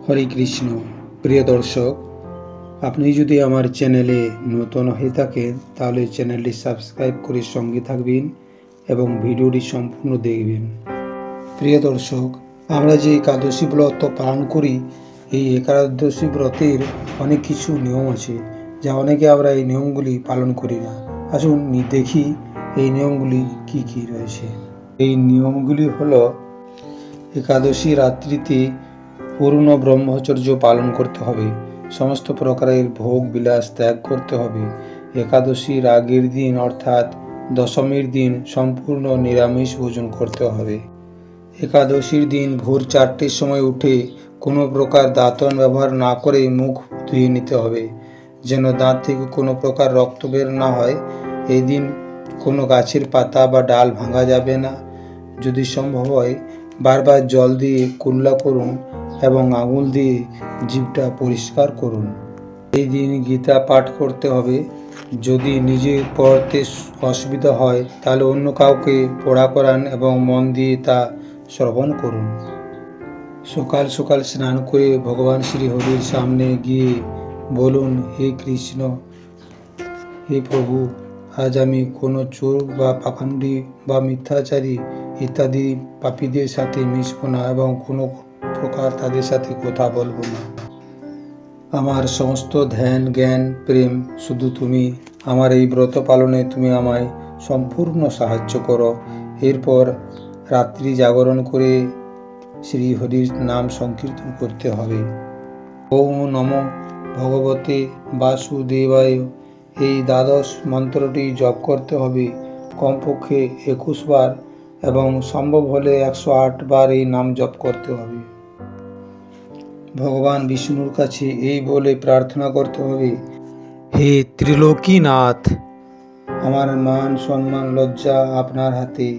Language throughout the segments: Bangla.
হরে কৃষ্ণ। প্রিয় দর্শক, আপনি যদি আমার চ্যানেলে নতুন হয়ে থাকেন তাহলে চ্যানেলটি সাবস্ক্রাইব করে সঙ্গে থাকবেন এবং ভিডিওটি সম্পূর্ণ দেখবেন। প্রিয় দর্শক, আমরা যে একাদশী ব্রত পালন করি, এই একাদশী ব্রতের অনেক কিছু নিয়ম আছে, যা অনেকে আমরা এই নিয়মগুলি পালন করি না। আসুন দেখি এই নিয়মগুলি কি কি রয়েছে। এই নিয়মগুলি হলো: একাদশী রাত্রিতে পূর্ণ ব্রহ্মচর্য পালন করতে হবে, সমস্ত প্রকারের ভোগ বিলাস ত্যাগ করতে হবে। একাদশীর আগের দিন অর্থাৎ দশমীর দিন সম্পূর্ণ নিরামিষ ভোজন করতে হবে। একাদশীর দিন ভোর 4টের সময় উঠে কোনো প্রকার দাঁতন ব্যবহার না করে মুখ ধুয়ে নিতে হবে, যেন দাঁত থেকে কোনো প্রকার রক্ত বের না হয়। এই দিন কোনো গাছের পাতা বা ডাল ভাঙা যাবে না। যদি সম্ভব হয় বারবার জল দিয়ে কুল্লা করুন এবং আঙুল দিয়ে জিভটা পরিষ্কার করুন। এই দিন গীতা পাঠ করতে হবে। যদি নিজে পড়তে অসুবিধা হয় তাহলে অন্য কাউকে পড়া করান এবং মন দিয়ে তা শ্রবণ করুন। সকাল সকাল স্নান করে ভগবান শ্রী হরির সামনে গিয়ে বলুন, হে কৃষ্ণ, হে প্রভু, আজ আমি কোনো চোর বা পাখান্ডি বা মিথ্যাচারী ইত্যাদি পাপীদের সাথে মিশব না এবং কোনো প্রকার তাদের সাথে কথা বলবো না। আমার সমস্ত ধ্যান জ্ঞান প্রেম শুধু তুমি। আমার এই ব্রত পালনে তুমি আমায় সম্পূর্ণ সাহায্য করো। এরপর রাত্রি জাগরণ করে শ্রী হরির নাম সংকীর্তন করতে হবে। ওম নমো ভগবতে বাসুদেবায়, এই দ্বাদশ মন্ত্রটি জপ করতে হবে কমপক্ষে 21 বার এবং সম্ভব হলে 108 বার এই নাম জপ করতে হবে। ভগবান বিষ্ণুর কাছে এই বলে প্রার্থনা করতে হবে, হে ত্রিলোকীনাথ, আমার মান সম্মান লজ্জা আপনার হাতে।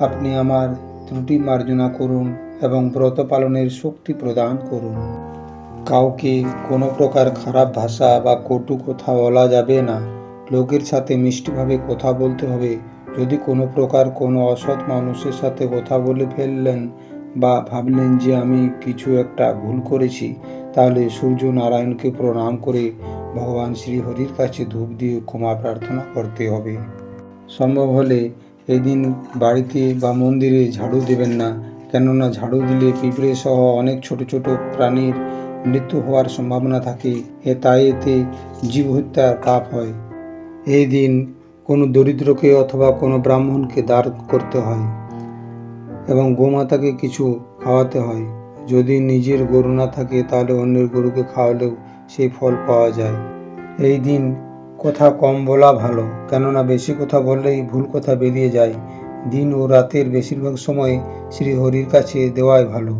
আপনি আমার ত্রুটি মার্জনা করুন এবং ব্রত পালনের শক্তি প্রদান করুন। কাউকে কোনো প্রকার খারাপ ভাষা বা কটু কথা বলা যাবে না। লোকের সাথে মিষ্টিভাবে কথা বলতে হবে। যদি কোনো প্রকার কোনো অসৎ মানুষের সাথে কথা বলে ফেললেন বা ভাবলেন যে আমি কিছু একটা ভুল করেছি, তাহলে সূর্য নারায়ণকে প্রণাম করে ভগবান শ্রীহরির কাছে ধূপ দিয়ে ক্ষমা প্রার্থনা করতে হবে। সম্ভব হলে এদিন বাড়িতে বা মন্দিরে ঝাড়ু দেবেন না, কেননা ঝাড়ু দিলে পিঁপড়ে সহ অনেক ছোট ছোট প্রাণীর মৃত্যু হওয়ার সম্ভাবনা থাকে। তাই এতে জীব হত্যার পাপ হয়। এই দিন কোনো দরিদ্রকে অথবা কোনো ব্রাহ্মণকে দান করতে হয় এবং গোমাতাকে কিছু খাওয়াতে হয়। যদি নিজের গরু না থাকে তাহলে অন্যের গরুকে খাওয়ালেও সেই ফল পাওয়া যায়। এই দিন কথা কম বলা ভালো, কেননা বেশি কথা বললেই ভুল কথা বেরিয়ে যায়। দিন ও রাতের বেশিরভাগ সময় শ্রী হরির কাছে দেওয়াই ভালো।